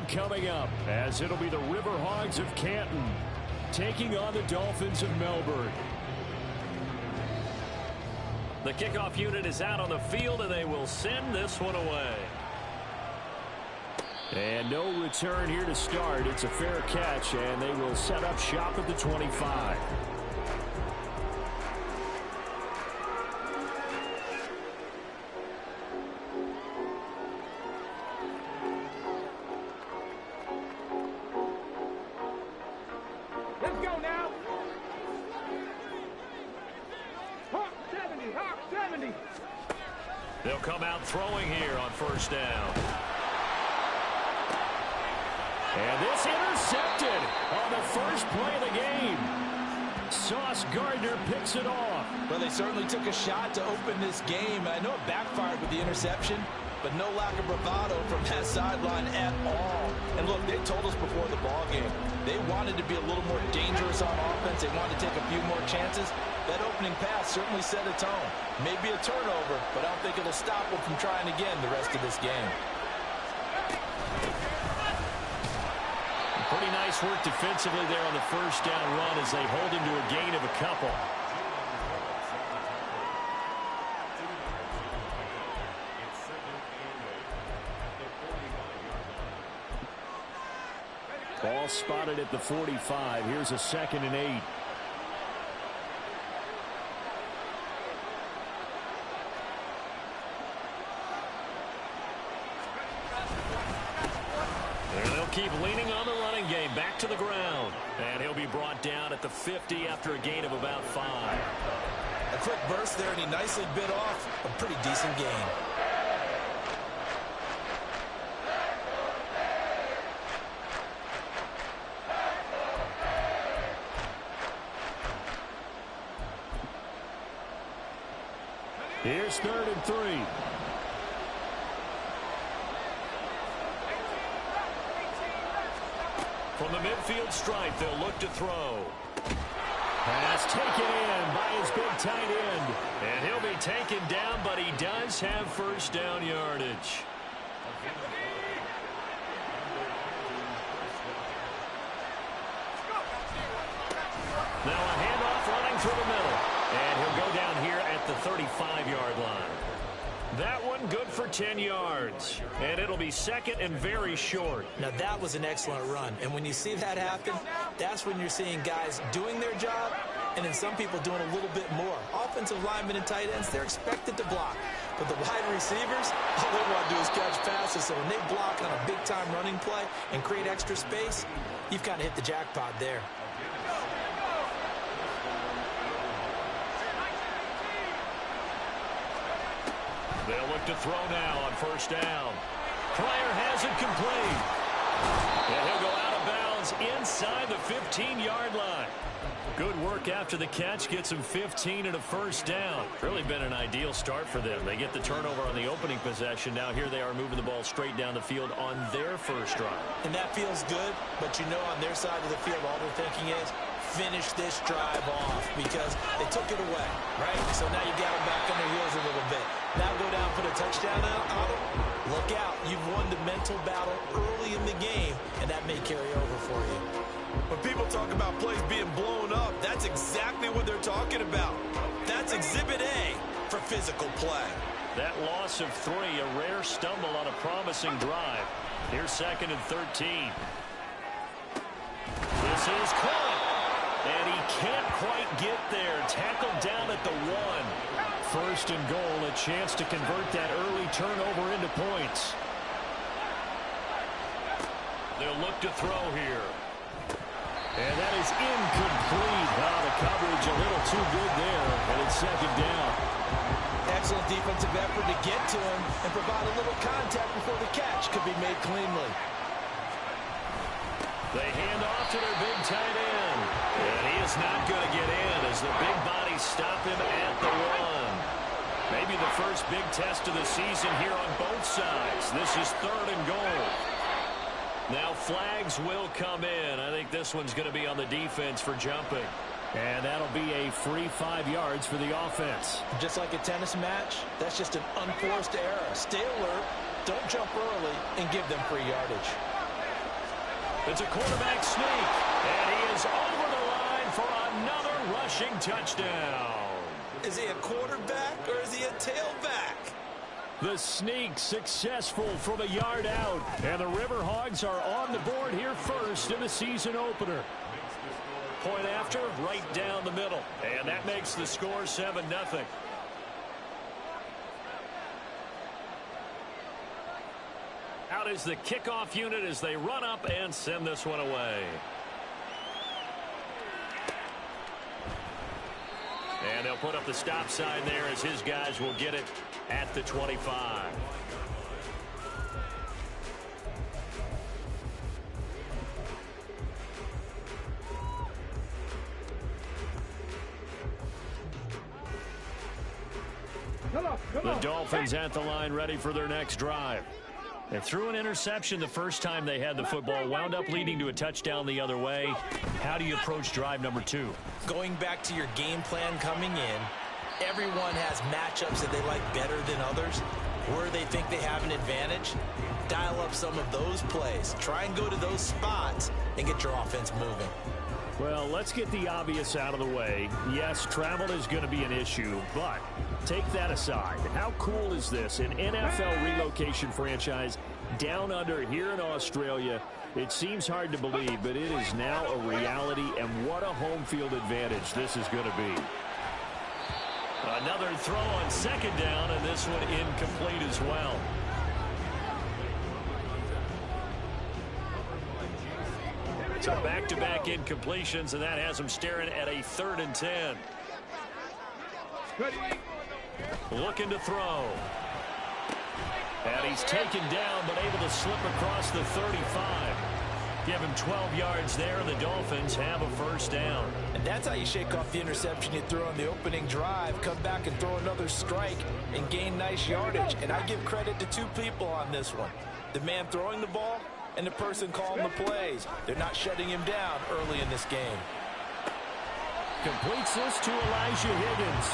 one coming up, as it'll be the RiverHogz of Canton taking on the Dolphins of Melbourne. The kickoff unit is out on the field, and they will send this one away. And no return here to start. It's a fair catch, and they will set up shop at the 25. Let's go now. Hawk 70, Hawk 70. They'll come out throwing here on first down. And this intercepted on the first play of the game. Sauce Gardner picks it off. Well, they certainly took a shot to open this game. I know it backfired with the interception, but no lack of bravado from that sideline at all. And look, they told us before the ball game, they wanted to be a little more dangerous on offense. They wanted to take a few more chances. That opening pass certainly set a tone. Maybe a turnover, but I don't think it'll stop them from trying again the rest of this game. Pretty nice work defensively there on the first down run as they hold him to a gain of a couple. Ball spotted at the 45. Here's a 2nd and 8. Keep leaning on the running game. Back to the ground. And he'll be brought down at the 50 after a gain of about 5. A quick burst there, and he nicely bit off a pretty decent gain. Here's 3rd and 3. From the midfield stripe, they'll look to throw. Pass taken in by his big tight end. And he'll be taken down, but he does have first down yardage. Now a handoff running through the middle. And he'll go down here at the 35-yard line. That one good for 10 yards. And it'll be 2nd and very short. Now that was an excellent run. And when you see that happen, that's when you're seeing guys doing their job and then some people doing a little bit more. Offensive linemen and tight ends, they're expected to block. But the wide receivers, all they want to do is catch passes. So when they block on a big-time running play and create extra space, you've kind of hit the jackpot there. They'll look to throw now on first down. Pryor has it complete. And he'll go out of bounds inside the 15-yard line. Good work after the catch. Gets him 15 and a first down. Really been an ideal start for them. They get the turnover on the opening possession. Now here they are moving the ball straight down the field on their first drive. And that feels good, but you know on their side of the field all they're thinking is finish this drive off because they took it away, right? So now you got them back on their heels a little bit. Now go down for the touchdown on it. Look out. You've won the mental battle early in the game, and that may carry over for you. When people talk about plays being blown up, that's exactly what they're talking about. That's Exhibit A for physical play. That loss of 3, a rare stumble on a promising drive. Here's 2nd and 13. This is caught. And he can't quite get there. Tackled down at the 1. 1st and goal, a chance to convert that early turnover into points. They'll look to throw here. And that is incomplete. Oh, the coverage a little too good there, and it's 2nd down. Excellent defensive effort to get to him and provide a little contact before the catch could be made cleanly. They hand off to their big tight end. And he is not going to get in as the big bodies stop him at the 1. Maybe the first big test of the season here on both sides. This is 3rd and goal. Now flags will come in. I think this one's going to be on the defense for jumping. And that'll be a free 5 yards for the offense. Just like a tennis match, that's just an unforced error. Stay alert, don't jump early, and give them free yardage. It's a quarterback sneak, and he is over the line for another rushing touchdown. Is he a quarterback or is he a tailback? The sneak successful from a yard out, and the RiverHogz are on the board here first in the season opener. Point after, right down the middle, and that makes the score 7-0. Out is the kickoff unit as they run up and send this one away. And they'll put up the stop sign there as his guys will get it at the 25. The Dolphins at the line ready for their next drive. They threw an interception the first time they had the football, wound up leading to a touchdown the other way. How do you approach drive number 2? Going back to your game plan coming in, everyone has matchups that they like better than others. Where they think they have an advantage, dial up some of those plays. Try and go to those spots and get your offense moving. Well, let's get the obvious out of the way. Yes, travel is going to be an issue, but take that aside. How cool is this? An NFL relocation franchise down under here in Australia. It seems hard to believe, but it is now a reality, and what a home field advantage this is going to be. Another throw on second down, and this one incomplete as well. So back-to-back incompletions, and that has them staring at a 3rd and 10. Looking to throw. And he's taken down, but able to slip across the 35. Give him 12 yards there, and the Dolphins have a first down. And that's how you shake off the interception you threw on the opening drive. Come back and throw another strike and gain nice yardage. And I give credit to 2 people on this one. The man throwing the ball and the person calling the plays. They're not shutting him down early in this game. Completes this to Elijah Higgins.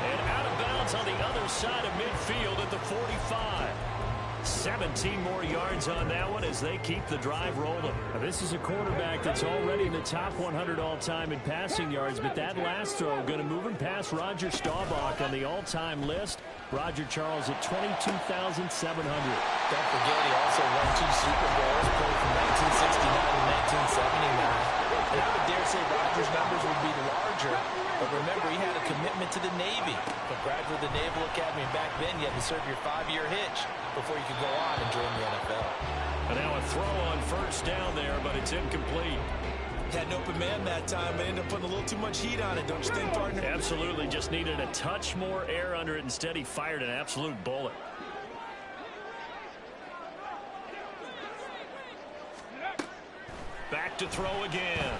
And out of bounds on the other side of midfield at the 45. 17 more yards on that one as they keep the drive rolling. Now, this is a quarterback that's already in the top 100 all-time in passing yards, but that last throw going to move him past Roger Staubach on the all-time list. Roger Charles at 22,700. Don't forget he also won 2 Super Bowls, played from 1969 to 1979. And I would dare say Roger's numbers would be larger, but remember he had a commitment to the Navy. But graduate the Naval Academy, back then you had to serve your 5-year hitch before you could go on and join the NFL. And now a throw on first down there, but it's incomplete. Had an open man that time, but ended up putting a little too much heat on it, don't you think, partner? Absolutely, just needed a touch more air under it. Instead, he fired an absolute bullet. Back to throw again.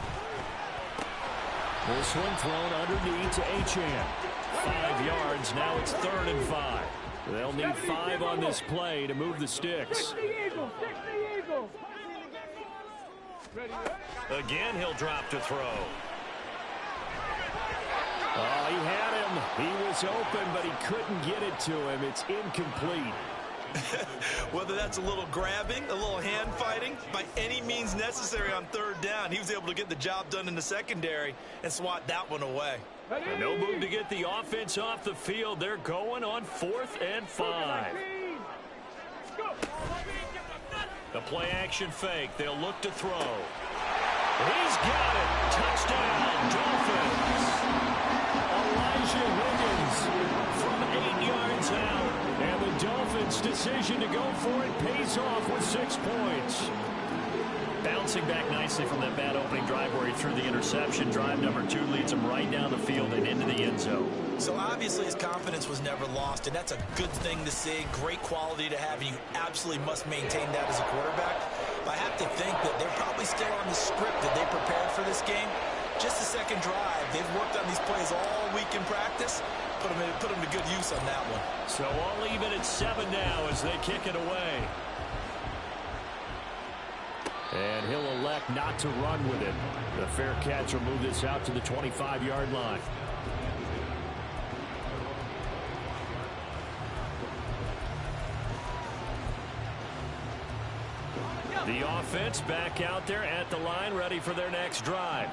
This one thrown underneath to Achane. 5 yards, now it's 3rd and 5. They'll need 5 on this play to move the sticks. Again, he'll drop to throw. Oh, he had him. He was open, but he couldn't get it to him. It's incomplete. Whether that's a little grabbing, a little hand fighting, by any means necessary on 3rd down, he was able to get the job done in the secondary and swat that one away. No move to get the offense off the field. They're going on 4th and 5. The play action fake. They'll look to throw. He's got it. Touchdown, Dolphins. Elijah Higgins from 8 yards out. And the Dolphins' decision to go for it pays off with 6 points. Bouncing back nicely from that bad opening drive where he threw the interception. Drive number 2 leads him right down the field and into the end zone. So obviously his confidence was never lost, and that's a good thing to see. Great quality to have, and you absolutely must maintain that as a quarterback. But I have to think that they're probably still on the script that they prepared for this game. Just the second drive. They've worked on these plays all week in practice. Put them to good use on that one. So all even at 7 now as they kick it away. And he'll elect not to run with it. The fair catch will move this out to the 25-yard line. The offense back out there at the line, ready for their next drive.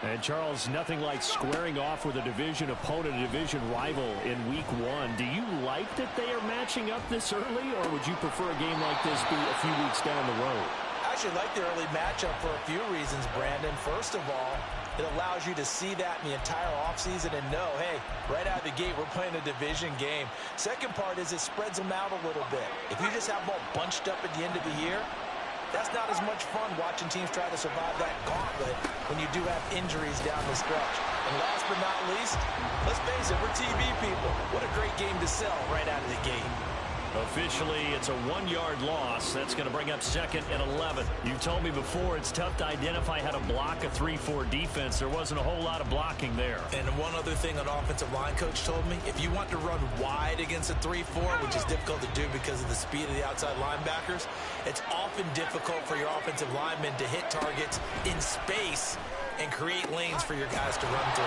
And, Charles, nothing like squaring off with a division opponent, a division rival in Week 1. Do you like that they are matching up this early, or would you prefer a game like this be a few weeks down the road? I actually like the early matchup for a few reasons, Brandon. First of all, it allows you to see that in the entire offseason and know, hey, right out of the gate, we're playing a division game. Second part is it spreads them out a little bit. If you just have them all bunched up at the end of the year, that's not as much fun watching teams try to survive that gauntlet when you do have injuries down the stretch. And last but not least, let's face it, we're TV people. What a great game to sell right out of the gate. Officially, it's a 1-yard loss. That's going to bring up 2nd and 11. You told me before it's tough to identify how to block a 3-4 defense. There wasn't a whole lot of blocking there. And one other thing an offensive line coach told me, if you want to run wide against a 3-4, which is difficult to do because of the speed of the outside linebackers, it's often difficult for your offensive linemen to hit targets in space and create lanes for your guys to run through.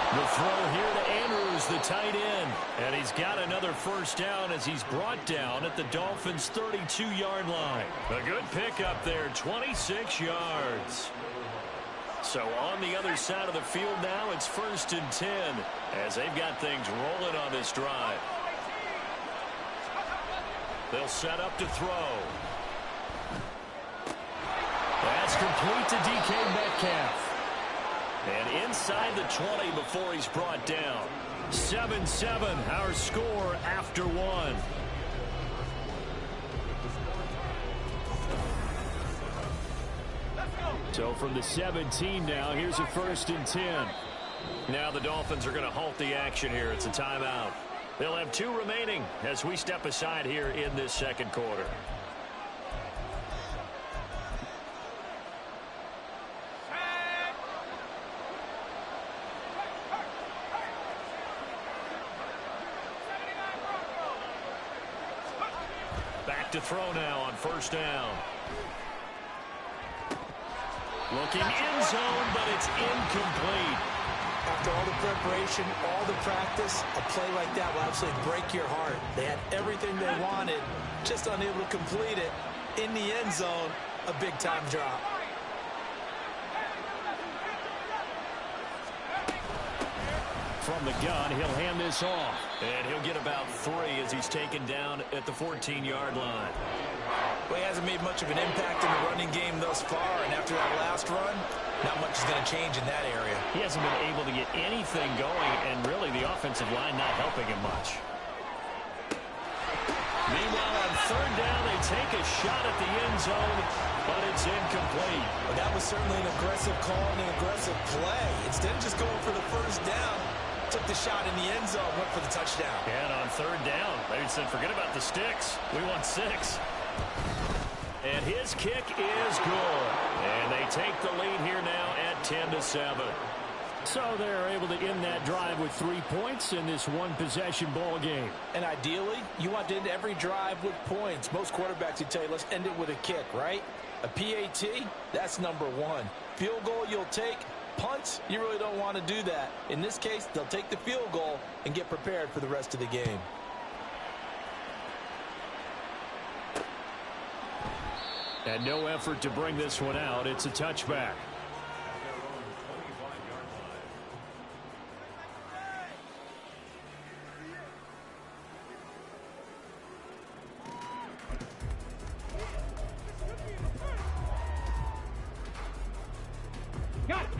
The throw here to Andrews, the tight end. And he's got another first down as he's brought down at the Dolphins' 32-yard line. A good pickup there, 26 yards. So on the other side of the field now, it's 1st and 10 as they've got things rolling on this drive. They'll set up to throw. That's complete to DK Metcalf. And inside the 20 before he's brought down. 7-7, our score after 1. So from the 17 now, here's a 1st and 10. Now the Dolphins are going to halt the action here. It's a timeout. They'll have 2 remaining as we step aside here in this second quarter. To throw now on 1st down. Looking in zone, but it's incomplete. After all the preparation, all the practice, a play like that will absolutely break your heart. They had everything they wanted, just unable to complete it. In the end zone, a big-time drop. From the gun, he'll hand this off. And he'll get about 3 as he's taken down at the 14-yard line. Well, he hasn't made much of an impact in the running game thus far, and after that last run, not much is going to change in that area. He hasn't been able to get anything going, and really the offensive line not helping him much. Meanwhile, on 3rd down, they take a shot at the end zone, but it's incomplete. Well, that was certainly an aggressive call and an aggressive play. Instead of just going for the 1st down, took the shot in the end zone, went for the touchdown. And on 3rd down, they said, forget about the sticks. We want 6. And his kick is good. And they take the lead here now at 10-7. So they're able to end that drive with 3 points in this one-possession ball game. And ideally, you want to end every drive with points. Most quarterbacks would tell you, let's end it with a kick, right? A PAT, that's number 1. Field goal you'll take. Punts, you really don't want to do that. In this case, they'll take the field goal and get prepared for the rest of the game. And no effort to bring this one out. It's a touchback.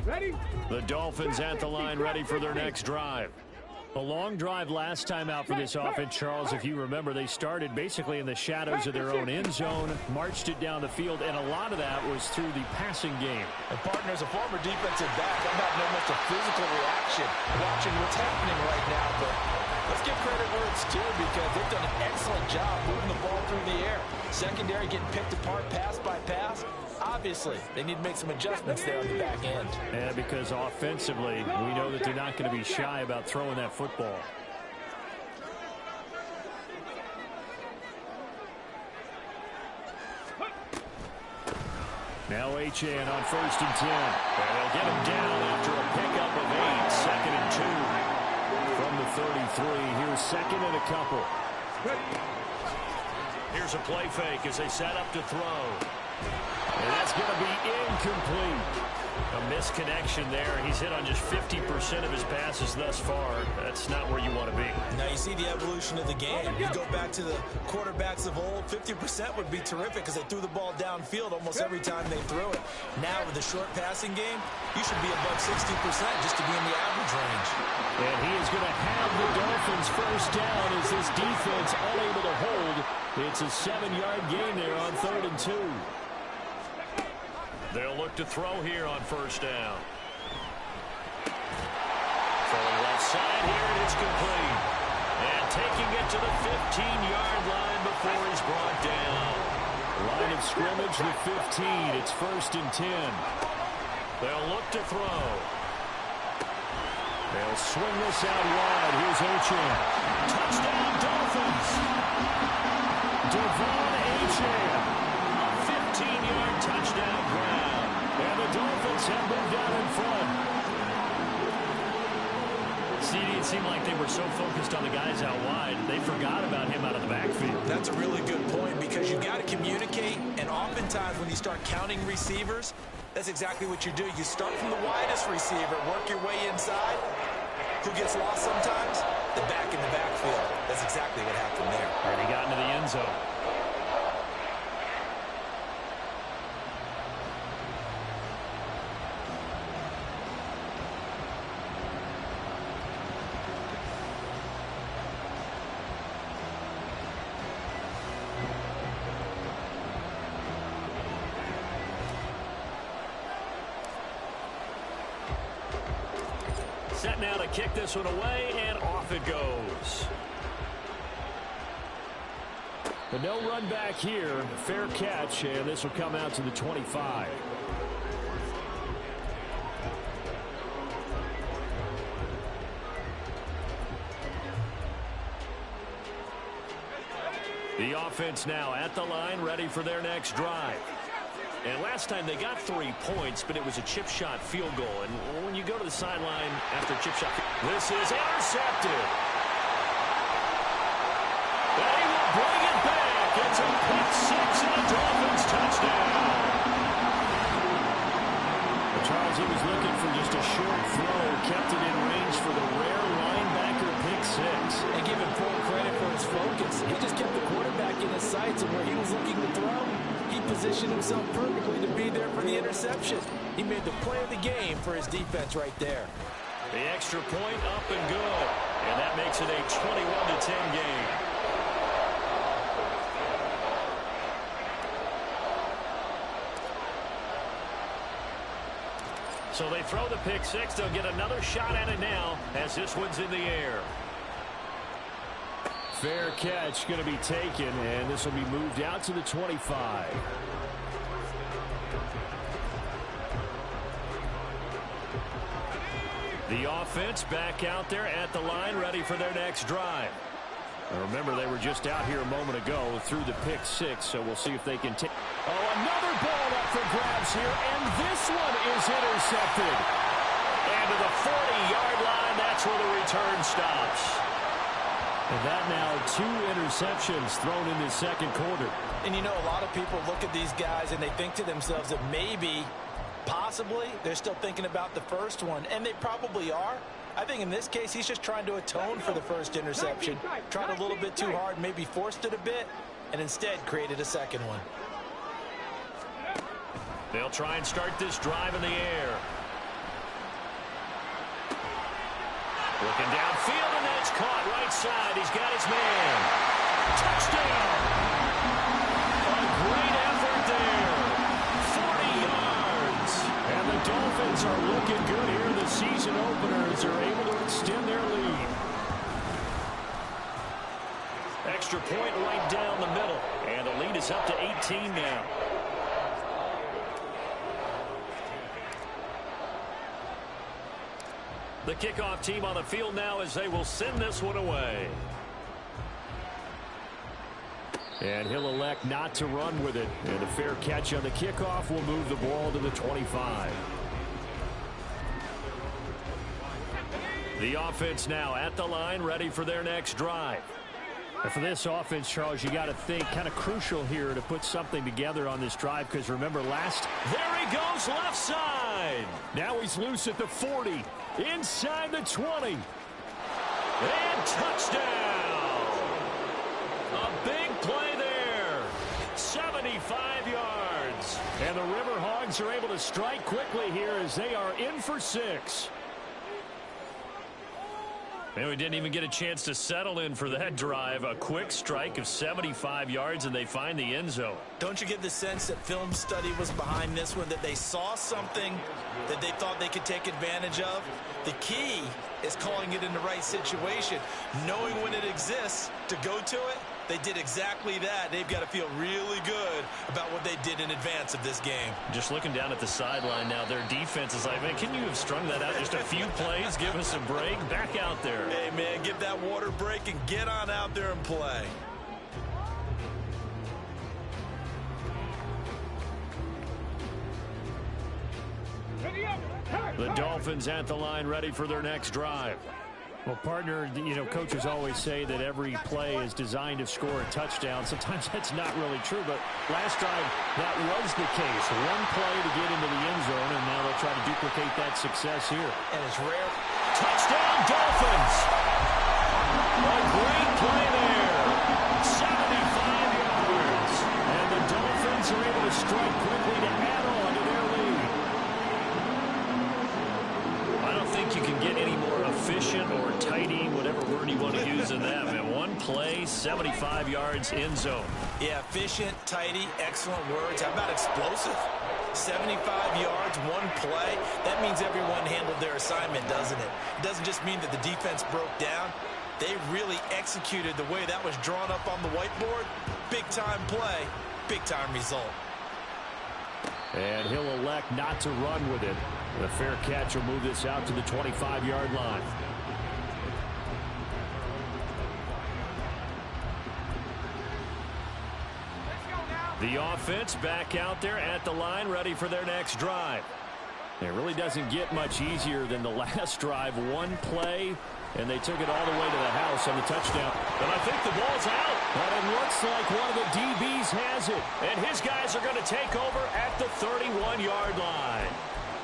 Ready? The Dolphins at the line, ready for their next drive. A long drive last time out for this offense, Charles. If you remember, they started basically in the shadows of their own end zone, marched it down the field, and a lot of that was through the passing game. And partner, as a former defensive back, I'm not almost a physical reaction watching what's happening right now, but let's give credit where it's due because they've done an excellent job moving the ball through the air. Secondary getting picked apart pass by pass. Obviously, they need to make some adjustments there on the back end. And because offensively, we know that they're not going to be shy about throwing that football. Now H.A.N. on 1st and 10. And they'll get him down after a pickup of 8. 2nd and 2 from the 33. Here's 2nd and a couple. Here's a play fake as they set up to throw. And that's going to be incomplete. A misconnection there. He's hit on just 50% of his passes thus far. That's not where you want to be. Now you see the evolution of the game. You go back to the quarterbacks of old, 50% would be terrific because they threw the ball downfield almost every time they threw it. Now with the short passing game, you should be above 60% just to be in the average range. And he is going to have the Dolphins first down as this defense unable to hold. It's a 7-yard gain there on 3rd and 2. They'll look to throw here on first down. Throwing left side here, and it's complete. And taking it to the 15-yard line before he's brought down. Line of scrimmage, the 15. It's 1st and 10. They'll look to throw. They'll swing this out wide. Here's Achane. Touchdown, Dolphins. Devon Achane. 15-yard touchdown grab. And the Dolphins have moved out in front. CD, it seemed like they were so focused on the guys out wide, they forgot about him out of the backfield. That's a really good point because you got to communicate, and oftentimes when you start counting receivers, that's exactly what you do. You start from the widest receiver, work your way inside. Who gets lost sometimes? The back in the backfield. That's exactly what happened there. And he got into the end zone. Set now to kick this one away, and off it goes. But no run back here. Fair catch, and this will come out to the 25. The offense now at the line, ready for their next drive. And last time they got 3 points, but it was a chip shot field goal. And when you go to the sideline after a chip shot, this is intercepted. They will bring it back. It's a pick 6 and a Dolphins touchdown. Charles, he was looking for just a short throw, kept it in range for the rare linebacker pick 6. And give him full credit for his focus. He just kept the quarterback in his sights, and where he was looking to throw, he positioned himself perfectly to be there for the interception. He made the play of the game for his defense right there. The extra point up and good. And that makes it a 21-10 game. So they throw the pick 6. They'll get another shot at it now as this one's in the air. Fair catch going to be taken, and this will be moved out to the 25. The offense back out there at the line, ready for their next drive. And remember, they were just out here a moment ago through the pick 6, so we'll see if they can take. Oh, another ball up for grabs here, and this one is intercepted. And to the 40-yard line, that's where the return stops. And that now 2 interceptions thrown in the second quarter. And you know, a lot of people look at these guys and they think to themselves that maybe, possibly, they're still thinking about the first one. And they probably are. I think in this case, he's just trying to atone for the first interception. Tried a little bit too hard, maybe forced it a bit, and instead created a second one. They'll try and start this drive in the air. Looking downfield, and that's caught right side. He's got his man. Touchdown! A great effort there. 40 yards. And the Dolphins are looking good here. The season openers are able to extend their lead. Extra point right down the middle. And the lead is up to 18 now. The kickoff team on the field now as they will send this one away. And he'll elect not to run with it. And a fair catch on the kickoff will move the ball to the 25. The offense now at the line, ready for their next drive. And for this offense, Charles, you got to think kind of crucial here to put something together on this drive, because remember There he goes left side. Now he's loose at the 40, inside the 20. And touchdown. A big play there. 75 yards. And the RiverHogz are able to strike quickly here as they are in for 6. And we didn't even get a chance to settle in for that drive. A quick strike of 75 yards, and they find the end zone. Don't you get the sense that film study was behind this one, that they saw something that they thought they could take advantage of? The key is calling it in the right situation, knowing when it exists to go to it. They did exactly that. They've got to feel really good about what they did in advance of this game. Just looking down at the sideline now, their defense is like, man, can you have strung that out just a few plays? Give us a break. Back out there. Hey, man, give that water break and get on out there and play. The Dolphins at the line, ready for their next drive. Well, partner, coaches always say that every play is designed to score a touchdown. Sometimes that's not really true, but last drive, that was the case. One play to get into the end zone, and now they'll try to duplicate that success here. And it's rare. Touchdown, Dolphins! A great play there. 75 yards. And the Dolphins are able to strike quickly to add on to their lead. I don't think you can get any more efficient or tidy, whatever word you want to use in that, man. One play, 75 yards, end zone. Yeah, efficient, tidy, excellent words. How about explosive? 75 yards, one play. That means everyone handled their assignment, doesn't it? It doesn't just mean that the defense broke down. They really executed the way that was drawn up on the whiteboard. Big-time play, big-time result. And he'll elect not to run with it. The fair catch will move this out to the 25-yard line. The offense back out there at the line, ready for their next drive. It really doesn't get much easier than the last drive. One play, and they took it all the way to the house on the touchdown. And I think the ball's out. But it looks like one of the DBs has it. And his guys are going to take over at the 31-yard line.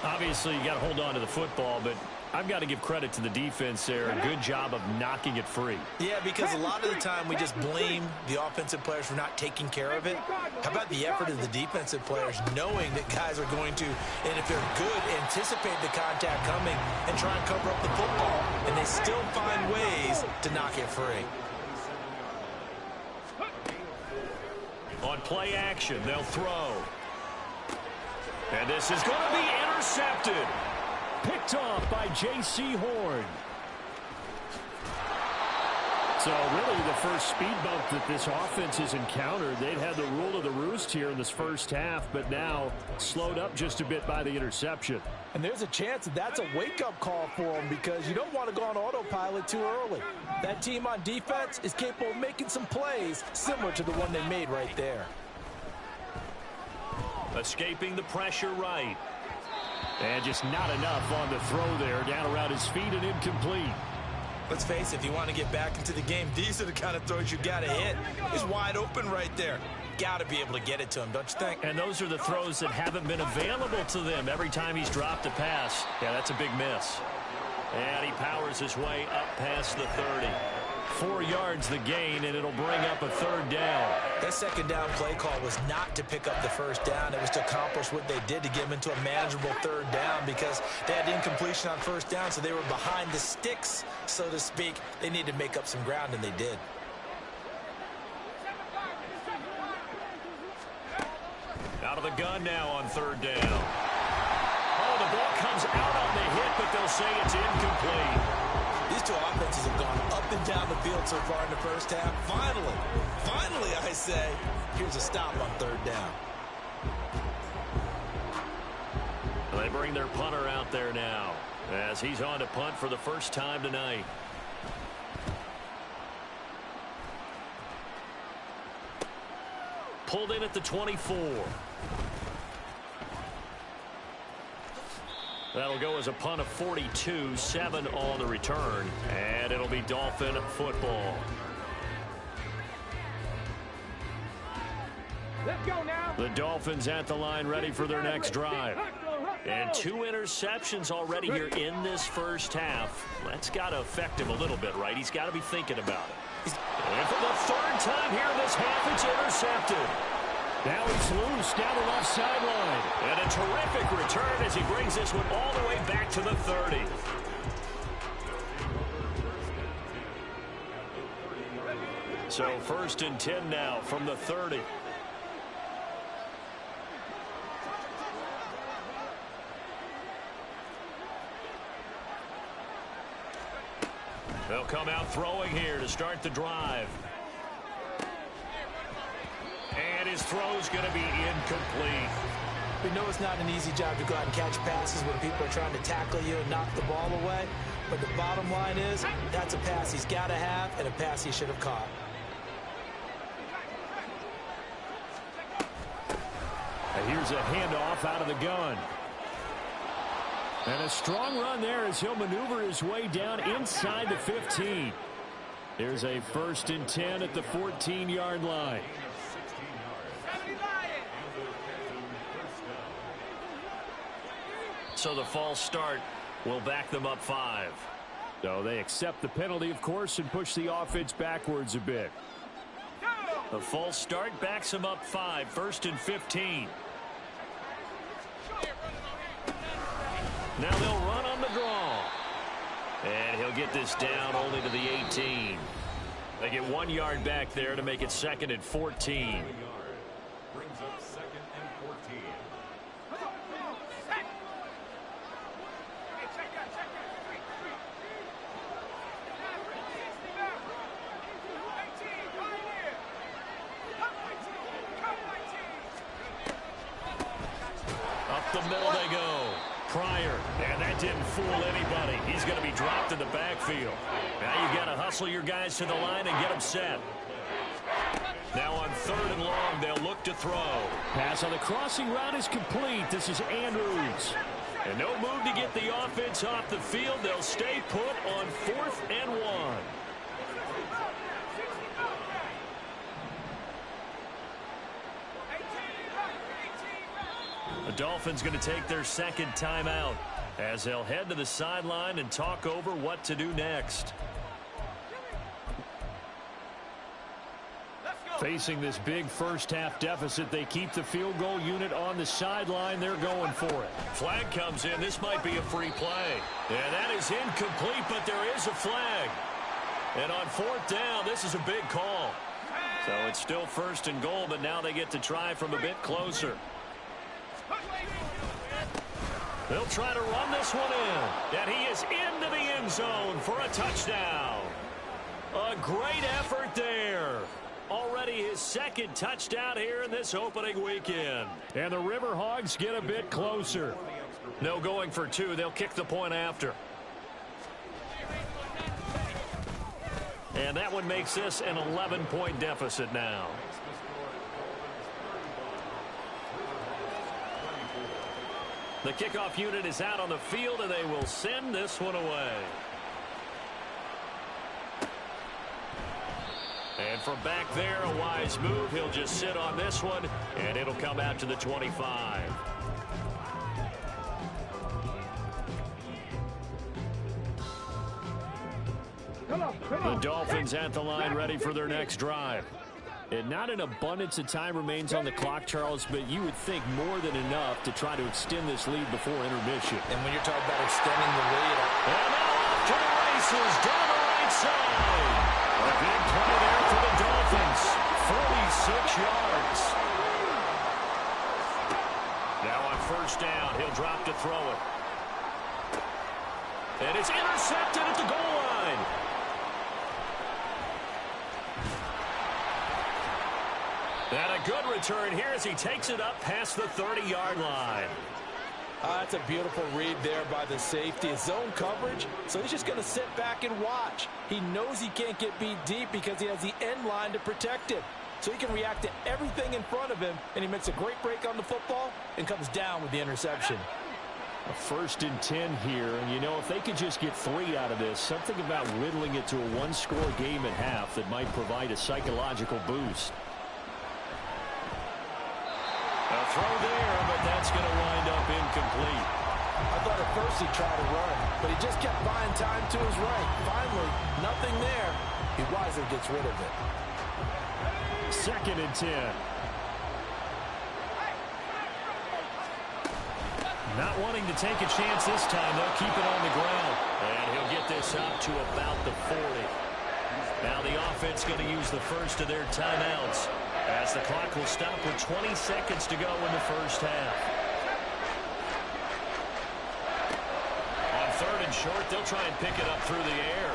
Obviously, you got to hold on to the football, but I've got to give credit to the defense there. A good job of knocking it free. Yeah, because a lot of the time we just blame the offensive players for not taking care of it. How about the effort of the defensive players knowing that guys are going to, and if they're good, anticipate the contact coming and try and cover up the football, and they still find ways to knock it free. On play action, they'll throw. And this is going to be intercepted. Picked off by J.C. Horn. So really the first speed bump that this offense has encountered. They'd had the rule of the roost here in this first half, but now slowed up just a bit by the interception. And there's a chance that that's a wake-up call for them, because you don't want to go on autopilot too early. That team on defense is capable of making some plays similar to the one they made right there. Escaping the pressure right. And just not enough on the throw there. Down around his feet and incomplete. Let's face it, if you want to get back into the game, these are the kind of throws you got to hit. He's wide open right there. Got to be able to get it to him, don't you think? And those are the throws that haven't been available to them every time he's dropped a pass. Yeah, that's a big miss. And he powers his way up past the 30. 4 yards the gain, and it'll bring up a third down. That second down play call was not to pick up the first down. It was to accomplish what they did to get them into a manageable third down, because they had incompletion on first down, so they were behind the sticks, so to speak. They needed to make up some ground, and they did. Out of the gun now on third down. Oh, the ball comes out on the hit, but they'll say it's incomplete. These two offenses have gone up and down the field so far in the first half. Finally, I say, here's a stop on third down. They bring their punter out there now as he's on to punt for the first time tonight. Pulled in at the 24. That'll go as a punt of 42, 7 on the return, and it'll be Dolphin football. Let's go now. The Dolphins at the line ready for their next drive. And 2 interceptions already here in this first half. That's got to affect him a little bit, right? He's got to be thinking about it. And for the 3rd time here in this half, it's intercepted. Now he's loose down the left sideline. And a terrific return as he brings this one all the way back to the 30. So 1st and 10 now from the 30. They'll come out throwing here to start the drive. And his throw's going to be incomplete. We know it's not an easy job to go out and catch passes when people are trying to tackle you and knock the ball away. But the bottom line is, that's a pass he's got to have and a pass he should have caught. And here's a handoff out of the gun. And a strong run there as he'll maneuver his way down inside the 15. There's a 1st and 10 at the 14-yard line. So the false start will back them up 5. So they accept the penalty, of course, and push the offense backwards a bit. The false start backs them up 5. 1st and 15. Now they'll run on the draw. And he'll get this down only to the 18. They get 1 yard back there to make it 2nd and 14. Brings up 2nd and 14. Up the middle they go. Pryor, and that didn't fool anybody. He's going to be dropped in the backfield. Now you got to hustle your guys to the line and get them set. Now on 3rd and long, they'll look to throw. Pass on the crossing route is complete. This is Andrews. And no move to get the offense off the field. They'll stay put on 4th and 1. The Dolphins going to take their 2nd timeout as they'll head to the sideline and talk over what to do next. Facing this big first-half deficit, they keep the field goal unit on the sideline. They're going for it. Flag comes in. This might be a free play. And that is incomplete, but there is a flag. And on 4th down, this is a big call. So it's still 1st and goal, but now they get to try from a bit closer. They'll try to run this one in. And he is into the end zone for a touchdown. A great effort there. Already his 2nd touchdown here in this opening weekend. And the RiverHogz get a bit closer. No going for 2. They'll kick the point after. And that one makes this an 11-point deficit now. The kickoff unit is out on the field, and they will send this one away. And from back there, a wise move. He'll just sit on this one, and it'll come out to the 25. The Dolphins at the line ready for their next drive. And not an abundance of time remains on the clock, Charles, but you would think more than enough to try to extend this lead before intermission. And when you're talking about extending the lead. And now off to the races down the right side. A big play there for the Dolphins. 46 yards. Now on 1st down, he'll drop to throw it. And it's intercepted at the goal line. And a good return here as he takes it up past the 30-yard line. That's a beautiful read there by the safety. It's zone coverage, so he's just going to sit back and watch. He knows he can't get beat deep because he has the end line to protect him. So he can react to everything in front of him, and he makes a great break on the football and comes down with the interception. A 1st and 10 here, and you know, if they could just get 3 out of this, something about whittling it to a one-score game at half that might provide a psychological boost. throw there, but that's going to wind up incomplete. I thought at first he'd try to run, but he just kept buying time to his right. Finally, nothing there. He wisely gets rid of it. 2nd and 10. Not wanting to take a chance this time, they'll keep it on the ground. And he'll get this up to about the 40. Now the offense going to use the first of their timeouts, as the clock will stop with 20 seconds to go in the first half. On 3rd and short, they'll try and pick it up through the air.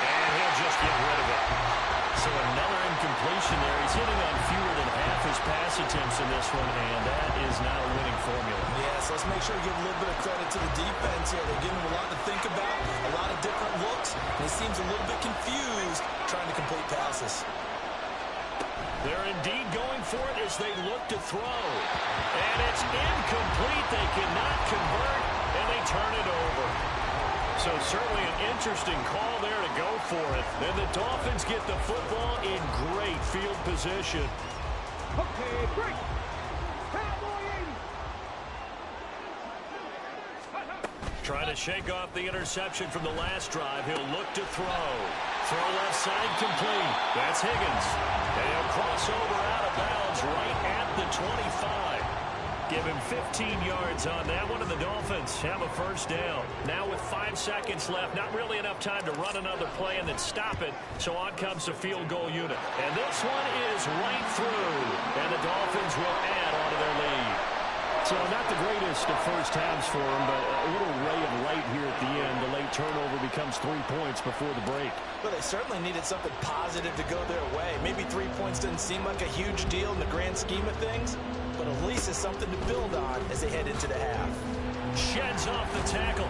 And he'll just get rid of it. So another incompletion there. He's hitting on fewer than half his pass attempts in this one, and that is not a winning formula. Yes, let's make sure we give a little bit of credit to the defense here. They're giving him a lot to think about, a lot of different looks, and he seems a little bit confused trying to complete passes. They're indeed going for it as they look to throw. And it's incomplete. They cannot convert, and they turn it over. So certainly an interesting call there to go for it. And the Dolphins get the football in great field position. Okay, break. Cowboy 80. Trying to shake off the interception from the last drive. He'll look to throw. Throw left side complete. That's Higgins. And he'll cross over out of bounds right at the 25. Give him 15 yards on that one, and the Dolphins have a first down. Now with 5 seconds left, not really enough time to run another play and then stop it, so on comes the field goal unit. And this one is right through, and the Dolphins will add on to their lead. So not the greatest of first halves for him, but a little ray of light here at the end. The late turnover becomes 3 points before the break. Well, they certainly needed something positive to go their way. Maybe 3 points doesn't seem like a huge deal in the grand scheme of things, but at least it's something to build on as they head into the half. Sheds off the tackle.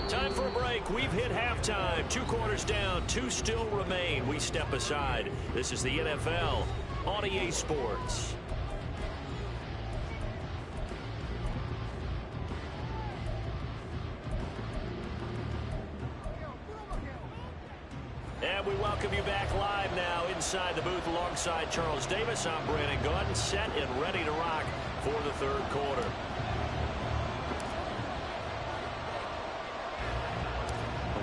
Time for a break. We've hit halftime. 2 quarters down, 2 still remain. We step aside. This is the NFL on EA Sports. And we welcome you back live now inside the booth alongside Charles Davis. I'm Brandon Gaudin, set and ready to rock for the 3rd quarter.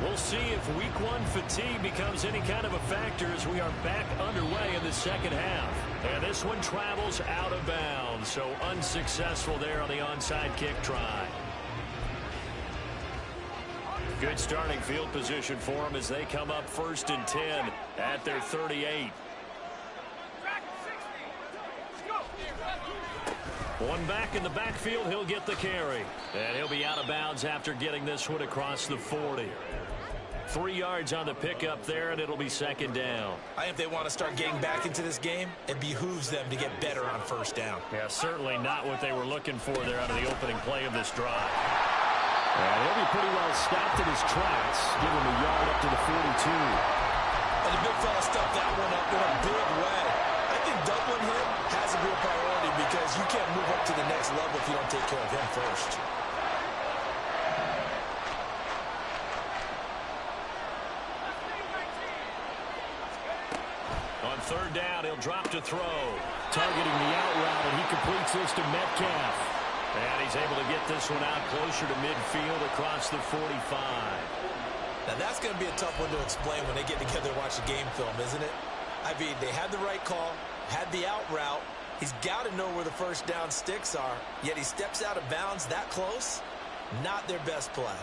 We'll see if week 1 fatigue becomes any kind of a factor as we are back underway in the 2nd half. And this one travels out of bounds, so unsuccessful there on the onside kick try. Good starting field position for them as they come up 1st and 10 at their 38. One back in the backfield, he'll get the carry. And he'll be out of bounds after getting this one across the 40. 3 yards on the pickup there, and it'll be 2nd down. I think if they want to start getting back into this game, it behooves them to get better on 1st down. Yeah, certainly not what they were looking for there out of the opening play of this drive. And he'll be pretty well stopped in his tracks. Give him a yard up to the 42. And the big fella stuffed that one up in a big way. I think doubling him has a real priority because you can't move up to the next level if you don't take care of him first. On 3rd down, he'll drop to throw. Targeting the out route, and he completes this to Metcalf. And he's able to get this one out closer to midfield across the 45. Now that's going to be a tough one to explain when they get together and watch the game film, isn't it? I mean, they had the right call, had the out route. He's got to know where the 1st down sticks are, yet he steps out of bounds that close. Not their best play.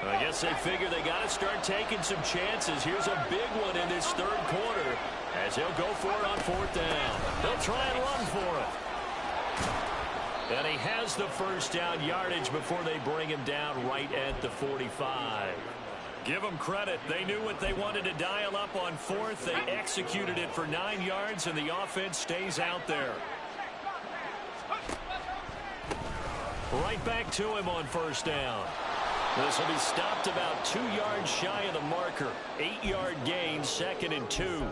I guess they figure they got to start taking some chances. Here's a big one in this 3rd quarter as he'll go for it on 4th down. They'll try and run for it. And he has the 1st down yardage before they bring him down right at the 45. Give them credit. They knew what they wanted to dial up on 4th. They executed it for 9 yards, and the offense stays out there. Right back to him on 1st down. This will be stopped about 2 yards shy of the marker. 8-yard gain, 2nd and 2.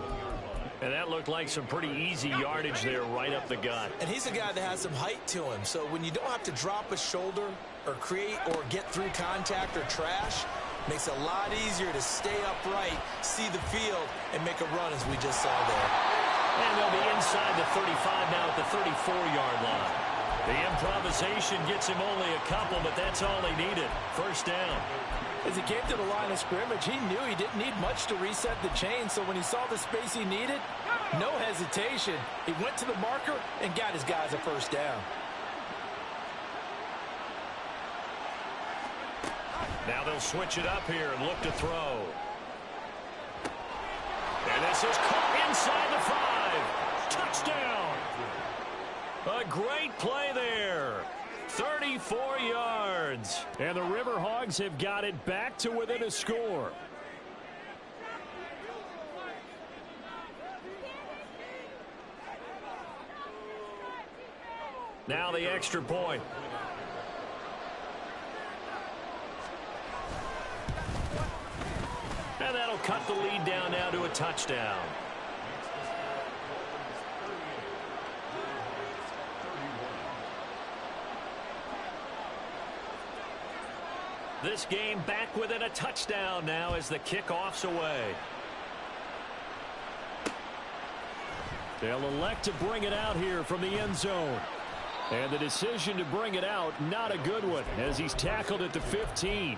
And that looked like some pretty easy yardage there right up the gut. And he's a guy that has some height to him. So when you don't have to drop a shoulder or create or get through contact or trash, makes it a lot easier to stay upright, see the field, and make a run as we just saw there. And they'll be inside the 35 now at the 34-yard line. The improvisation gets him only a couple, but that's all he needed. First down. As he came to the line of scrimmage, he knew he didn't need much to reset the chain, so when he saw the space he needed, no hesitation. He went to the marker and got his guys a first down. Now they'll switch it up here and look to throw. And this is caught inside the 5. Touchdown. A great play there. 34 yards. And the RiverHogz have got it back to within a score. Now the extra point. And that'll cut the lead down now to a touchdown. This game back within a touchdown now as the kickoff's away. They'll elect to bring it out here from the end zone. And the decision to bring it out, not a good one, as he's tackled at the 15.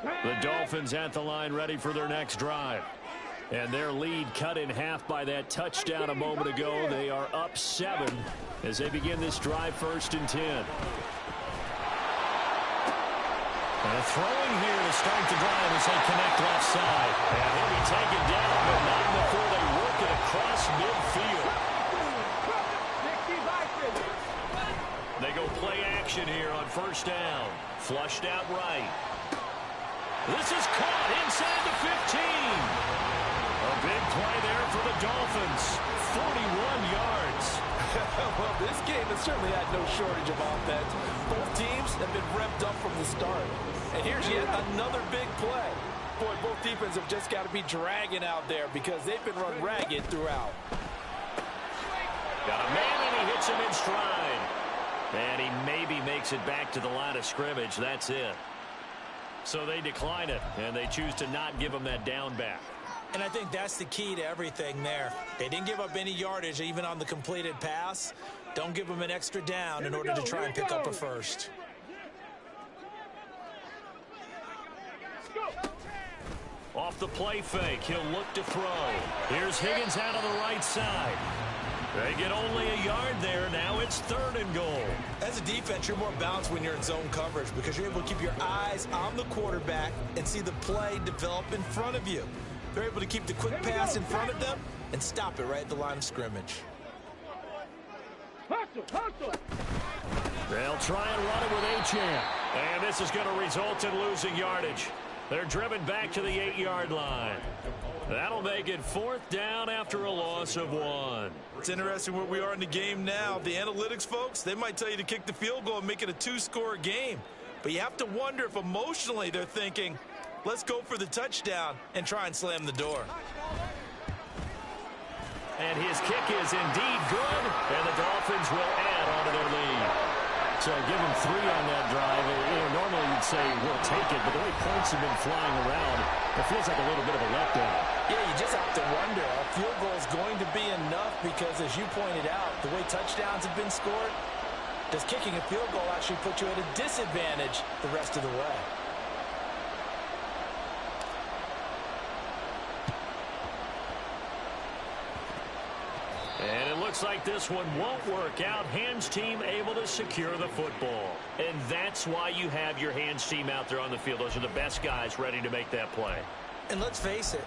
The Dolphins at the line ready for their next drive. And their lead cut in half by that touchdown a moment ago. They are up 7 as they begin this drive, 1st and 10. And a throwing here to start the drive as they connect left side. And he'll be taken down, but not before they work it across midfield. They go play action here on 1st down. Flushed out right. This is caught inside the 15. A big play there for the Dolphins. 41 yards. Well, this game has certainly had no shortage of offense. Both teams have been revved up from the start. And here's yet another big play. Boy, both defenses have just got to be dragging out there because they've been run ragged throughout. Got a man and he hits him in stride. And he maybe makes it back to the line of scrimmage. That's it. So they decline it, and they choose to not give him that down back. And I think that's the key to everything there. They didn't give up any yardage even on the completed pass. Don't give them an extra down in order to try and pick up a first. Off the play fake, he'll look to throw. Here's Higgins out on the right side. They get only a yard there. Now it's 3rd and goal. As a defense, you're more balanced when you're in zone coverage because you're able to keep your eyes on the quarterback and see the play develop in front of you. They're able to keep the quick pass in front of them and stop it right at the line of scrimmage. They'll try and run it with Achane. And this is going to result in losing yardage. They're driven back to the 8-yard line. That'll make it 4th down after a loss of 1. It's interesting where we are in the game now. The analytics folks, they might tell you to kick the field goal and make it a 2-score game. But you have to wonder if emotionally they're thinking, let's go for the touchdown and try and slam the door. And his kick is indeed good, and the Dolphins will add on to their lead. So give them 3 on that drive. Normally you'd say we'll take it, but the way points have been flying around, it feels like a little bit of a letdown. Yeah, you just have to wonder. A field goal is going to be enough because, as you pointed out, the way touchdowns have been scored, does kicking a field goal actually put you at a disadvantage the rest of the way? And it looks like this one won't work out. Hands team able to secure the football. And that's why you have your hands team out there on the field. Those are the best guys ready to make that play. And let's face it,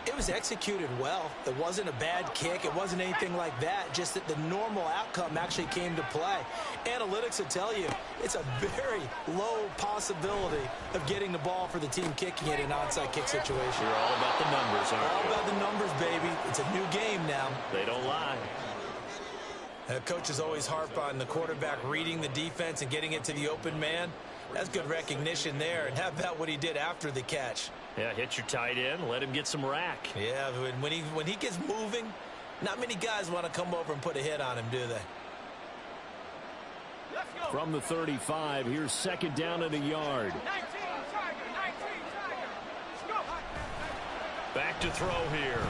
it was executed well. It wasn't a bad kick. It wasn't anything like that. Just that the normal outcome actually came to play. Analytics will tell you it's a very low possibility of getting the ball for the team kicking it in an onside kick situation. You're all about the numbers, aren't you? All about the numbers, baby. It's a new game now. They don't lie. Coaches always harp on the quarterback reading the defense and getting it to the open man. That's good recognition there. And how about what he did after the catch? Yeah, hit your tight end, let him get some rack. Yeah, when he gets moving, not many guys want to come over and put a hit on him, do they? From the 35, here's second down and a yard. 19, Tiger, 19, Tiger. Let's go. Back to throw here.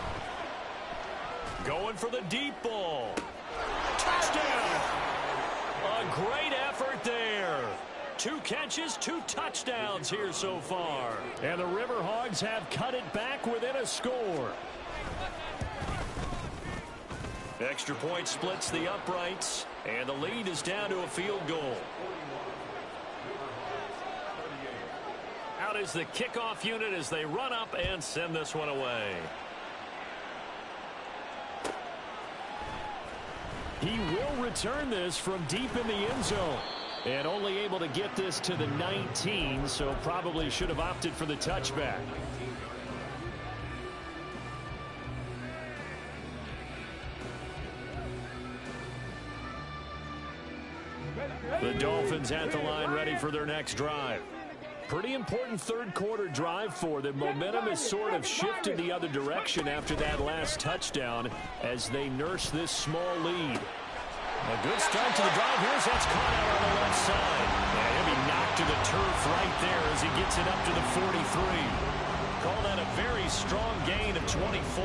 Going for the deep ball. Touchdown! A great effort there. 2 catches, 2 touchdowns here so far. And the RiverHogz have cut it back within a score. Extra point splits the uprights, and the lead is down to a field goal. Out is the kickoff unit as they run up and send this one away. He will return this from deep in the end zone. And only able to get this to the 19, so probably should have opted for the touchback. The Dolphins at the line ready for their next drive. Pretty important third quarter drive for them. Momentum has sort of shifted the other direction after that last touchdown as they nurse this small lead. A good start to the drive. Here's that's caught out on the left side. And he'll be knocked to the turf right there as he gets it up to the 43. Call that a very strong gain of 24.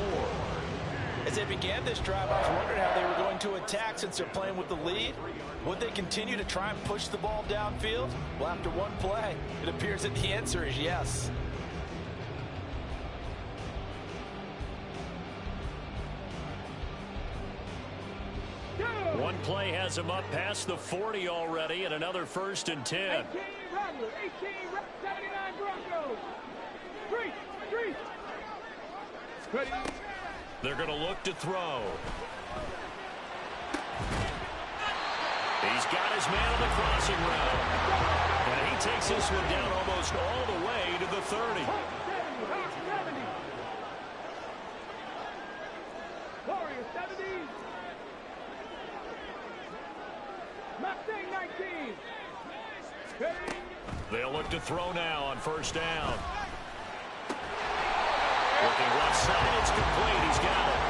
As they began this drive, I was wondering how they were going to attack since they're playing with the lead. Would they continue to try and push the ball downfield? Well, after one play, it appears that the answer is yes. One play has him up past the 40 already, and another 1st and 10. 18 Rattler, 18 79 Broncos. 3. Ready. They're going to look to throw. He's got his man on the crossing route. And he takes this one down almost all the way to the 30. 70. Warriors 70. Mustang 19. Ready. They'll look to throw now on 1st down. Looking left side, it's complete. He's got it.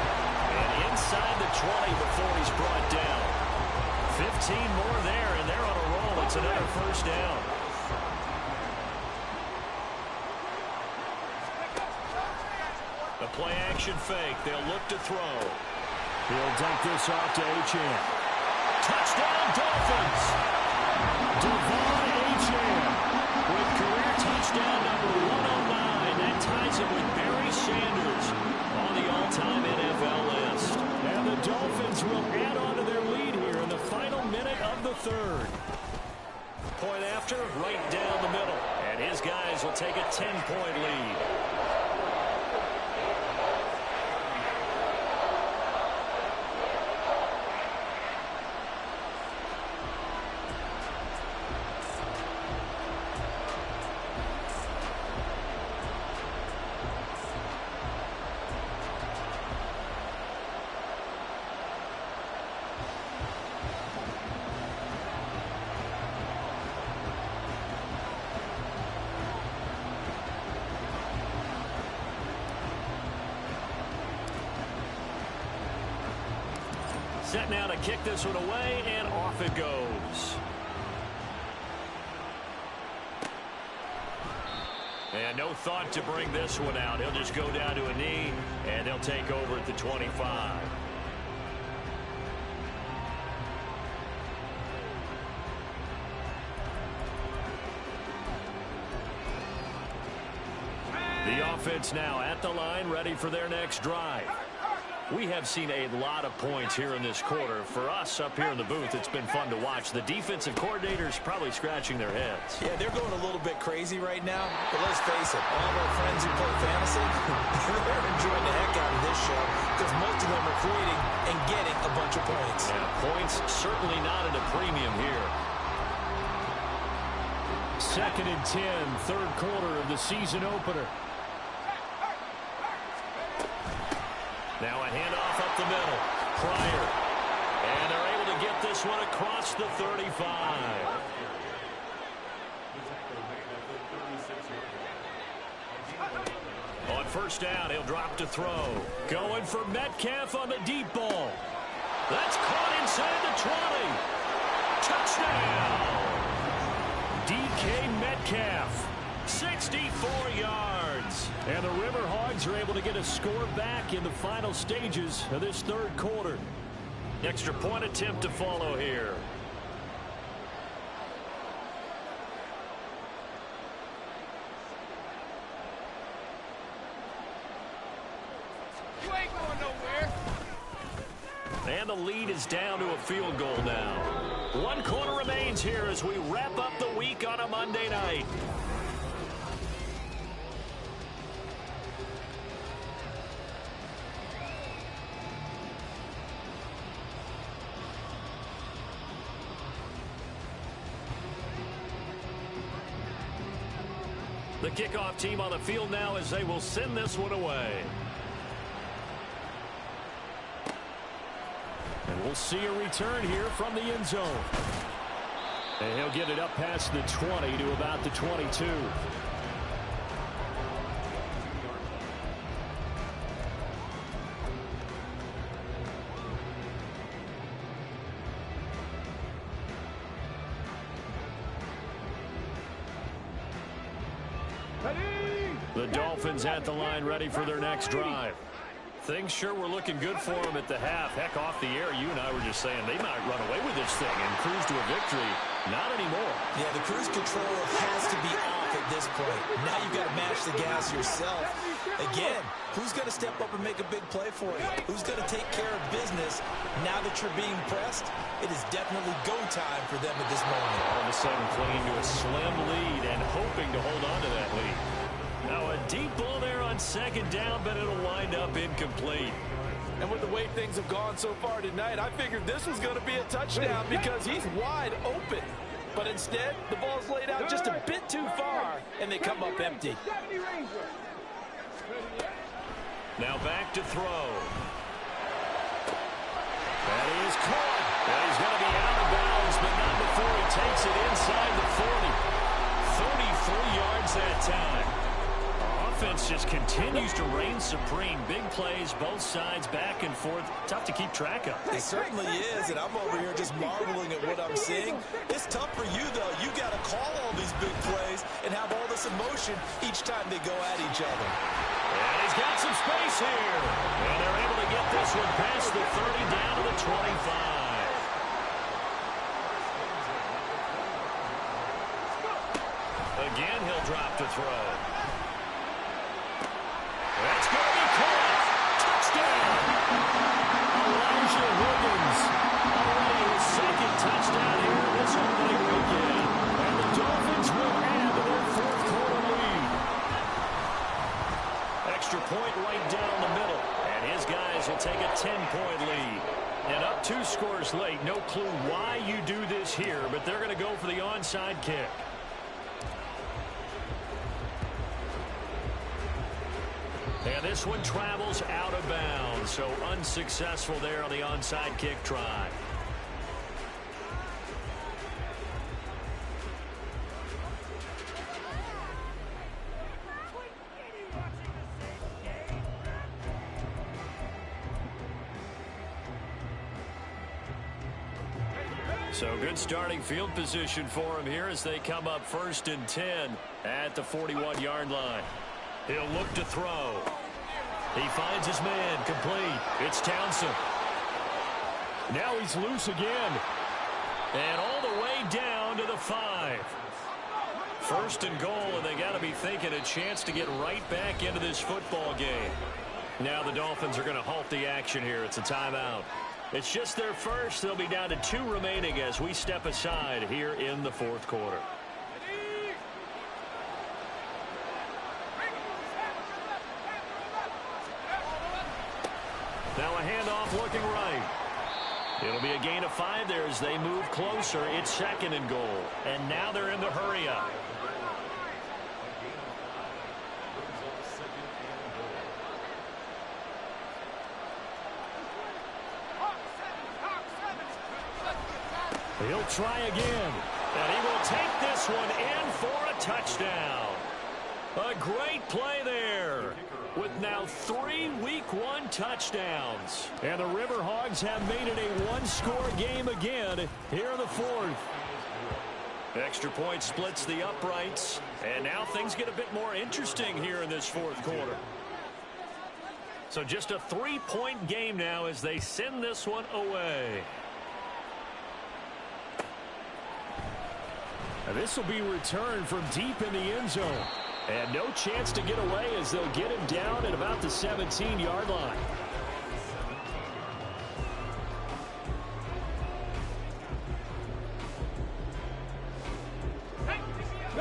And inside the 20 before he's brought down. 15 more there, and they're on a roll. It's another 1st down. The play action fake. They'll look to throw. He'll dump this off to Achane. Touchdown, Dolphins! Devon Achane with career touchdown number 109. That ties him with Barry Sanders on the all-time NFL list. And the Dolphins will add on to their lead here in the final minute of the 3rd. Point after, right down the middle. And his guys will take a 10-point lead. Set now to kick this one away, and off it goes. And no thought to bring this one out. He'll just go down to a knee, and they'll take over at the 25. The offense now at the line, ready for their next drive. We have seen a lot of points here in this quarter. For us up here in the booth, it's been fun to watch. The defensive coordinators probably scratching their heads. Yeah, they're going a little bit crazy right now. But let's face it, all of our friends who play fantasy, they're enjoying the heck out of this show because most of them are creating and getting a bunch of points. Yeah, points certainly not at a premium here. 2nd and 10, 3rd quarter of the season opener. Now a handoff up the middle. Pryor. And they're able to get this one across the 35. first down. He'll drop to throw. Going for Metcalf on the deep ball. That's caught inside the 20. Touchdown. DK Metcalf. 64 yards. And the RiverHogz are able to get a score back in the final stages of this third quarter. Extra point attempt to follow here. You ain't going nowhere. And the lead is down to a field goal now. One quarter remains here as we wrap up the week on a Monday night. The kickoff team on the field now as they will send this one away. And we'll see a return here from the end zone. And he'll get it up past the 20 to about the 22. The Dolphins at the line ready for their next drive. Things sure were looking good for them at the half. Heck, off the air, you and I were just saying they might run away with this thing and cruise to a victory. Not anymore. Yeah, the cruise control has to be off at this point. Now you've got to match the gas yourself. Again, who's going to step up and make a big play for you? Who's going to take care of business now that you're being pressed? It is definitely go time for them at this moment. All of a sudden clinging to a slim lead and hoping to hold on to that lead. Now a deep ball there on second down, but it'll wind up incomplete. And with the way things have gone so far tonight, I figured this was going to be a touchdown because he's wide open. But instead, the ball's laid out just a bit too far, and they come up empty. Now back to throw. That is caught. Well, he's going to be out of bounds, but not before he takes it inside the 40. 33 yards that time. Offense just continues to reign supreme. Big plays, both sides, back and forth. Tough to keep track of. It certainly is, and I'm over here just marveling at what I'm seeing. It's tough for you, though. You got to call all these big plays and have all this emotion each time they go at each other. And he's got some space here. And they're able to get this one past the 30 down to the 25. Again, he'll drop to throw. That's going to be caught. Touchdown. Elijah Williams. Already his second touchdown here this opening weekend. And the Dolphins will add to their fourth quarter lead. Extra point right down the middle. And his guys will take a 10-point lead. And up 2 scores late. No clue why you do this here, but they're going to go for the onside kick. And this one travels out of bounds, so unsuccessful there on the onside kick try. So good starting field position for him here as they come up 1st and 10 at the 41-yard line. He'll look to throw. He finds his man complete. It's Townsend. Now he's loose again. And all the way down to the 5. 1st and goal, and they got to be thinking a chance to get right back into this football game. Now the Dolphins are going to halt the action here. It's a timeout. It's just their first. They'll be down to 2 remaining as we step aside here in the 4th quarter. Now a handoff looking right. It'll be a gain of 5 there as they move closer. It's 2nd and goal. And now they're in the hurry up. He'll try again. And he will take this one in for a touchdown. A great play there. with now 3 Week 1 touchdowns. And the RiverHogz have made it a one-score game again here in the fourth. Extra point splits the uprights, and now things get a bit more interesting here in this fourth quarter. So just a 3-point game now as they send this one away. And this will be returned from deep in the end zone. And no chance to get away as they'll get him down at about the 17-yard line.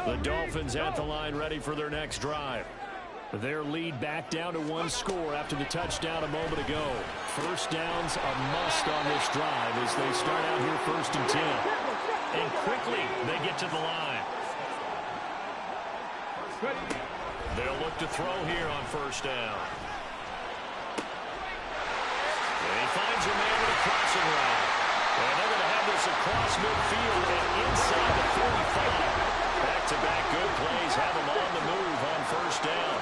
The Dolphins at the line ready for their next drive. Their lead back down to 1 score after the touchdown a moment ago. First down's a must on this drive as they start out here 1st and 10. And quickly they get to the line. They'll look to throw here on 1st down. And he finds a man with a crossing route. And they're going to have this across midfield and inside the 45. Back-to-back good plays have them on the move on 1st down.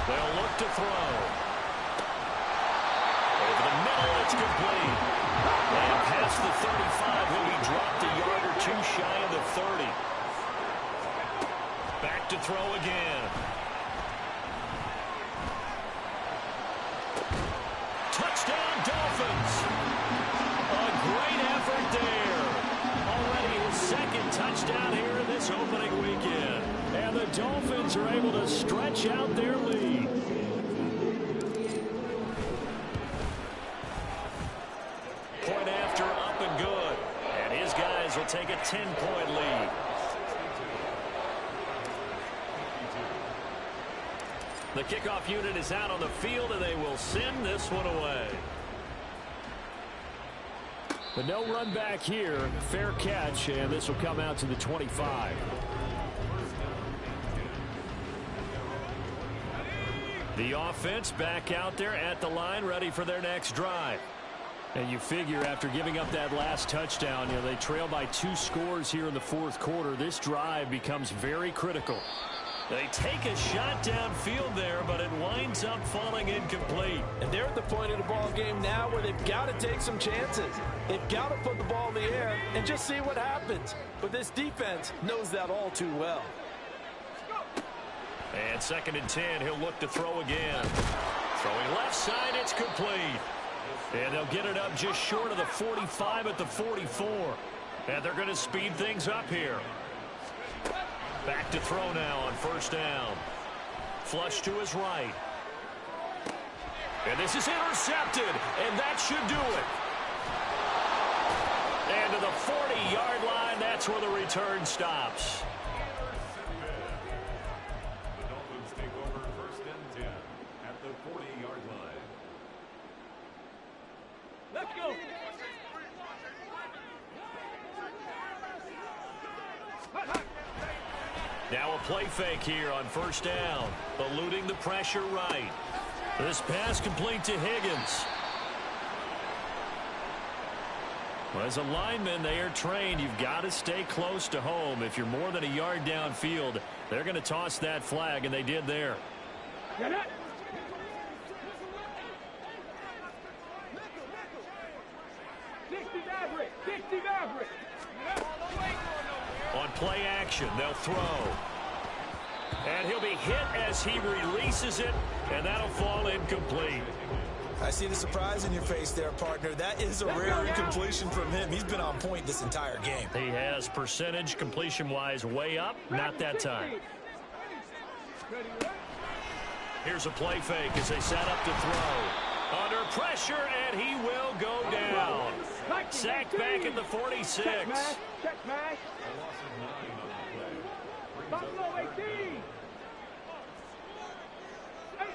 They'll look to throw. Over the middle, it's complete. And past the 35, he'll be dropped a yard or 2 shy of the 30. Back to throw again. Touchdown, Dolphins. A great effort there. Already his 2nd touchdown here in this opening weekend. And the Dolphins are able to stretch out their lead. Point after, up and good. And his guys will take a 10-point lead. The kickoff unit is out on the field, and they will send this one away. But no run back here. Fair catch, and this will come out to the 25. The offense back out there at the line, ready for their next drive. And you figure after giving up that last touchdown, they trail by 2 scores here in the fourth quarter. This drive becomes very critical. They take a shot downfield there, but it winds up falling incomplete. And they're at the point of the ball game now where they've got to take some chances. They've got to put the ball in the air and just see what happens. But this defense knows that all too well. And 2nd and 10, he'll look to throw again. Throwing left side, it's complete. And they'll get it up just short of the 45 at the 44. And they're going to speed things up here. Back to throw now on 1st down. Flush to his right. And this is intercepted, and that should do it. And to the 40-yard line, that's where the return stops. The Dolphins take over 1st and 10 at the 40-yard line. Let's go. Now a play fake here on 1st down. Eluding the pressure right. This pass complete to Higgins. Well, as a lineman, they are trained. You've got to stay close to home. If you're more than a yard downfield, they're going to toss that flag, and they did there. Get it. On play action, they'll throw. And he'll be hit as he releases it, and that'll fall incomplete. I see the surprise in your face there, partner. That is a rare incompletion from him. He's been on point this entire game. He has percentage completion-wise way up, not that time. Here's a play fake as they set up to throw. Under pressure, and he will go down. Sacked back at the 46. Check match. Buffalo 18.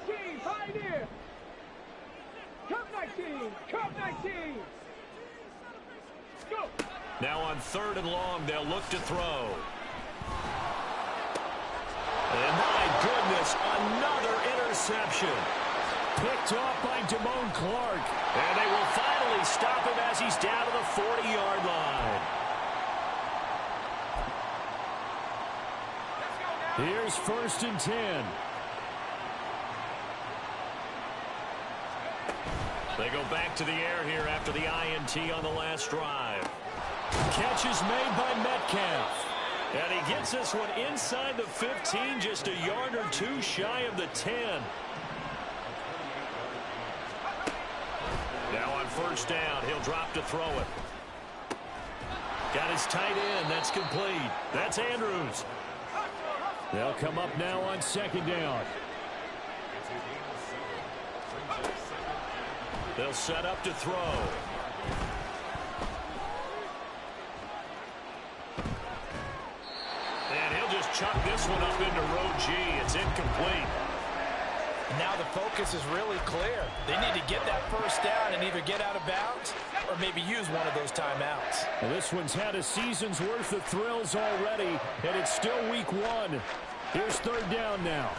18, Pioneer. Cup 19. Cup 19. Go. Now on 3rd and long, they'll look to throw. And my goodness, another interception. Picked off by Damone Clark. And they will finally stop him as he's down to the 40-yard line. Here's 1st and 10. They go back to the air here after the INT on the last drive. Catch is made by Metcalf. And he gets this one inside the 15, just a yard or two shy of the 10. Now on first down, he'll drop to throw it. Got his tight end. That's complete. That's Andrews. They'll come up now on second down. They'll set up to throw. And he'll just chuck this one up into row G. It's incomplete. Now the focus is really clear. They need to get that first down and either get out of bounds or maybe use one of those timeouts. Well, this one's had a season's worth of thrills already, and it's still week one. Here's third down now.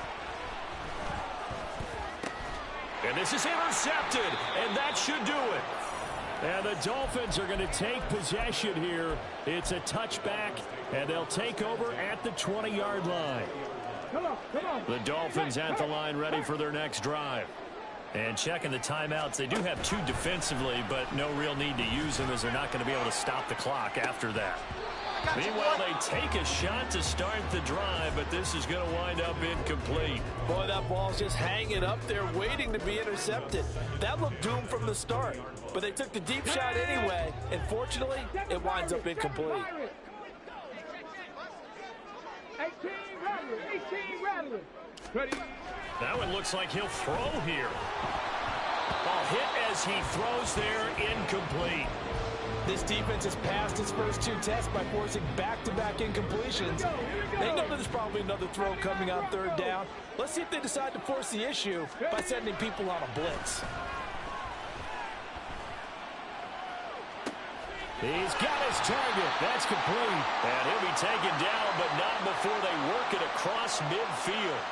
And this is intercepted, and that should do it. And the Dolphins are going to take possession here. It's a touchback, and they'll take over at the 20-yard line. Come on, come on. The Dolphins at the line ready for their next drive. And checking the timeouts, they do have two defensively, but no real need to use them as they're not going to be able to stop the clock after that. Meanwhile, they take a shot to start the drive, but this is going to wind up incomplete. Boy, that ball's just hanging up there waiting to be intercepted. That looked doomed from the start, but they took the deep shot anyway, and fortunately, it winds up incomplete. 18 rattling, 18 rattling. Ready? That one looks like he'll throw here. Ball hit as he throws there, incomplete. This defense has passed its first two tests by forcing back-to-back incompletions. They know there's probably another throw coming on third down. Let's see if they decide to force the issue by sending people on a blitz. He's got his target. That's complete. And he'll be taken down, but not before they work it across midfield.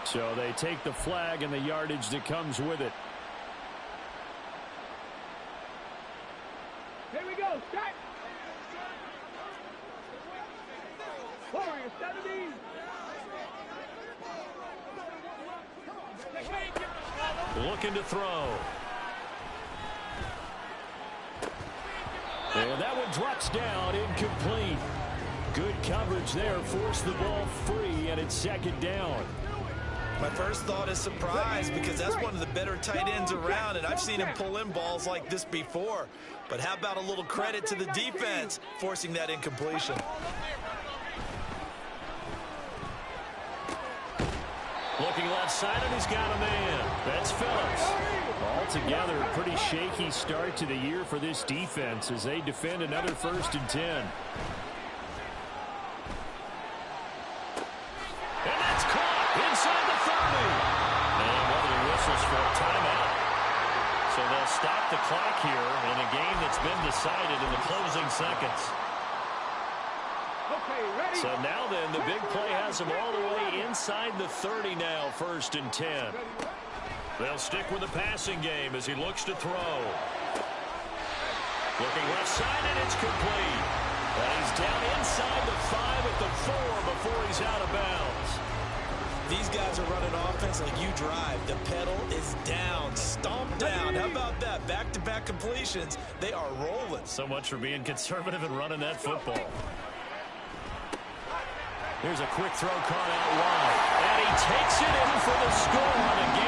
So they take the flag and the yardage that comes with it. Here we go, set. Warrior 70. Looking to throw. And that one drops down, incomplete. Good coverage there, forced the ball free, and it's second down. My first thought is surprise because that's one of the better tight ends around, and I've seen him pull in balls like this before. But how about a little credit to the defense forcing that incompletion? Looking left side, and he's got a man. That's Phillips. Altogether, a pretty shaky start to the year for this defense as they defend another 1st and 10. And that's caught inside the 30. And one of the whistles for a timeout. So they'll stop the clock here in a game that's been decided in the closing seconds. Okay, ready? So now then, the big play has them all the way inside the 30 now, 1st and 10. They'll stick with the passing game as he looks to throw. Looking left side, and it's complete. And he's down inside the 5 at the 4 before he's out of bounds. These guys are running offense like you drive. The pedal is down, stomped down. How about that? Back-to-back completions. They are rolling. So much for being conservative and running that football. Here's a quick throw caught out wide. And he takes it in for the score on a